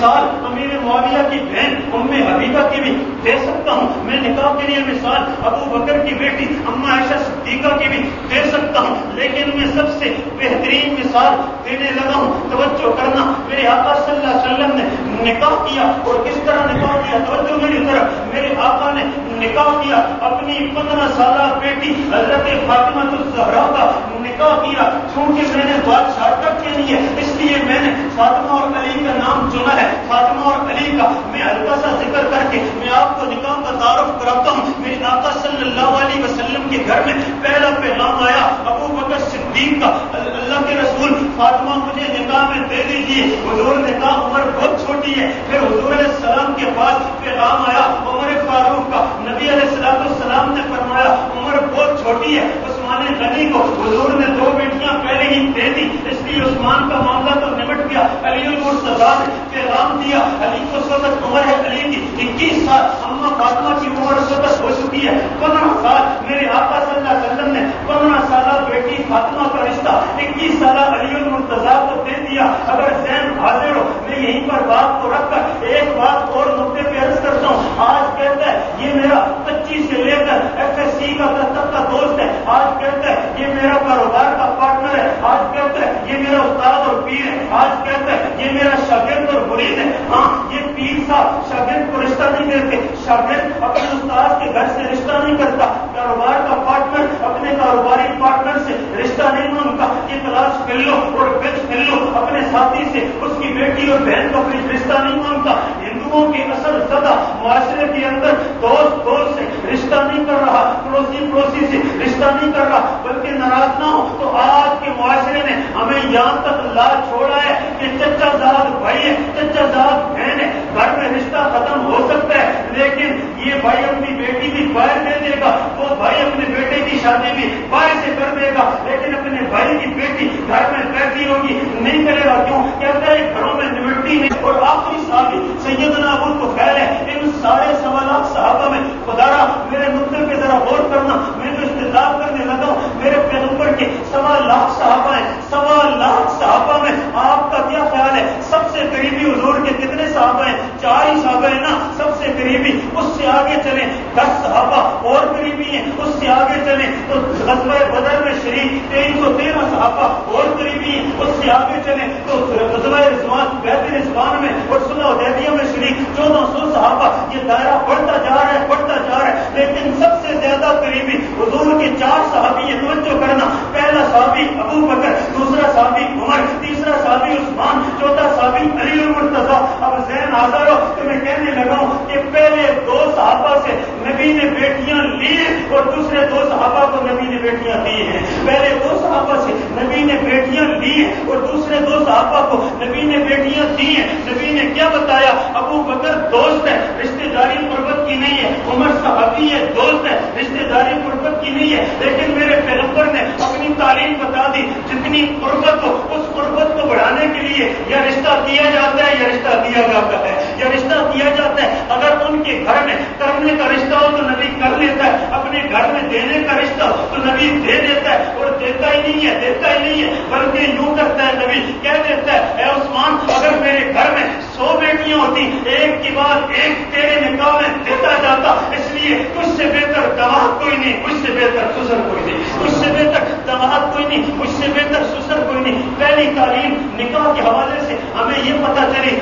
مثال امیر معاویہ کی بہن ام حبیبہ کی بھی دے سکتا ہوں. میں نکاح کے لیے مثال ابو بکر کی بیٹی اما عائشہ صدیقہ کی بھی دے سکتا ہوں. لیکن میں سب سے بہترین مثال دینے لگا ہوں. توجہ کرنا, میرے آقا صلی اللہ علیہ وسلم نے نکاح کیا. اور کس طرح نکاح کیا؟ توجہ میری طرف. میرے آقا نے نکاح کیا, اپنی 15 سالہ بیٹی حضرت فاطمہ الزہرا کا نکاح کیا. چونکہ میں نے بادشاہ تک کے لیے, اس لیے میں نے فاطمہ اور علی کا نام چنا ہے. فاطمہ اور علی کا میں ہلکا سا ذکر کر کے میں آپ کو نکاح کا تعارف کراتا ہوں. میرے آقا صلی اللہ علیہ وسلم کے گھر میں پہلا پیغام آیا ابو بکر صدیق کا, اللہ کے رسول فاطمہ مجھے نکاح میں دے دیجیے. حضور نے کہا عمر بہت چھوٹی ہے. پھر حضور علیہ السلام کے پاس پیغام آیا عمر فاروق کا. نبی علیہ السلام نے فرمایا عمر بہت چھوٹی ہے. عثمان غنی کو حضور نے 2 بیٹیاں پہلے ہی دے دی, اس لیے عثمان کا معاملہ تو نمٹ گیا. علی المرتضیٰ نے پیغام دیا, علی کو اس وقت عمر ہے علی کی 21 سال. اما فاطمہ کی عمر اس وقت ہو چکی ہے 15 سال. میرے آقا صلی اللہ علیہ وسلم نے 15 سالہ بیٹی فاطمہ کا رشتہ 21 سالہ علی المرتضیٰ کو دے دیا. اگر ذہن حاضر ہو, میں یہیں پر بات کو رکھ کر ایک بات اور نقطے پہ عرض کرتا ہوں. آج کہتا ہے یہ میرا 25 سے لے کر FSC کا تک کا دوست ہے. آج کہتا ہے یہ میرا کاروبار کا پارٹنر ہے. آج کہتا ہے یہ میرا استاد اور پیر ہے. آج کہتا ہے یہ میرا شاگرد اور مرید ہے. ہاں, یہ پیر صاحب شاگرد کو رشتہ نہیں دیتے. شاگرد اپنے استاد کے گھر سے رشتہ نہیں کرتا. کاروبار کا پارٹنر اپنے کاروباری پارٹنر سے رشتہ نہیں مانگتا. یہ تلاش کر لو اور بیچ کر لو, اپنے ساتھی سے اس کی بیٹی اور بہن کو اپنی رشتہ نہیں مانگتا. ہندوؤں کے اثر زدہ معاشرے کے اندر دوست سے رشتہ نہیں کر رہا, پڑوسی سے رشتہ نہیں کر رہا, بلکہ ناراض نہ ہو تو آج کے معاشرے نے ہمیں یہاں تک لا چھوڑا ہے کہ چچا زاد بھائی ہے, چچا زاد بہن ہے, گھر میں رشتہ ختم ہو سکتا ہے لیکن یہ بھائی اپنی بیٹی بھی باہر دے دے گا, وہ بھائی اپنے بیٹے کی شادی بھی باہر سے کر دے گا, لیکن اپنے بھائی کی بیٹی گھر میں پیسی ہوگی نہیں کرے گا. کیوں؟ کہتا ہے گھروں میں نمٹتی نہیں. اور آخری صحابی سیدنا ابو طفیل ہے. ان سارے سوالات صحابہ میں خدارا میرے نقطے پہ ذرا غور کرنا. میں جو استدلال کرنے لگا ہوں, میرے پیغمبر کے 1.25 لاکھ صحابہ ہیں. 1.25 لاکھ صحابہ میں آپ کا کیا خیال ہے سب سے قریبی حضور کے کتنے صحابہ ہیں؟ 4 ہی صحابہ ہیں نا سب سے قریبی. اس سے آگے چلیں 10 صحابہ اور قریبی ہیں. اس سے آگے چلیں تو غزوہ بدر میں شریک 313 صحابہ اور قریبی ہیں. اس سے آگے چلیں تو غزوہ رضوان بیعت رضوان میں اور صلح حدیبیہ میں شریک 1400 صحابہ. یہ دائرہ بڑھتا جا رہا ہے, بڑھتا جا رہا ہے. لیکن سب سے زیادہ قریبی حضور کے 4 صحابی ہیں. توجہ کرنا, پہلا صحابی ابو بکر, دوسرا صحابی عمر, تیسرا صحابی عثمان, چوتھا صحابی علی المرتضیٰ. اب ذہن حاضر ہو تو میں کہنے لگا ہوں کہ پہلے 2 صحابہ سے نبی نے بیٹیاں لی اور دوسرے 2 صحابہ کو نبی نے بیٹیاں دی ہیں. پہلے 2 صحابہ سے نبی نے بیٹیاں لی اور دوسرے 2 صحابہ کو نبی نے بیٹیاں دی ہیں. نبی نے کیا بتایا؟ ابو بکر دوست ہے, رشتے داری قربت کی نہیں ہے. عمر صحابی ہے, دوست ہے, رشتے داری قربت کی نہیں ہے. لیکن میرے پیغمبر نے اپنی تعلیم بتا دی, جتنی قربت ہو اس قربت کو بڑھانے کے لیے یا رشتہ کیا جاتا ہے یا رشتہ دیا جاتا ہے, یا رشتہ کیا جاتا ہے. اگر ان کے گھر میں کرنے کا رشتہ ہو تو نبی کر لیتا ہے, اپنے گھر میں دینے کا رشتہ ہو تو نبی دے دیتا ہے. اور دیتا ہی نہیں ہے, دیتا ہی نہیں ہے, بلکہ یوں کرتا ہے, نبی کہہ دیتا ہے اے عثمان اگر میرے گھر میں 100 بیٹیاں ہوتی, ایک کے بعد ایک تیرے نکاح میں دیتا جاتا, اس لیے تجھ سے بہتر دماد کوئی نہیں, مجھ سے بہتر سسر کوئی نہیں, مجھ سے بہتر دماد کوئی نہیں, مجھ سے بہتر سسر کوئی نہیں. پہلی تعلیم نکاح کے حوالے سے ہمیں یہ پتہ چلی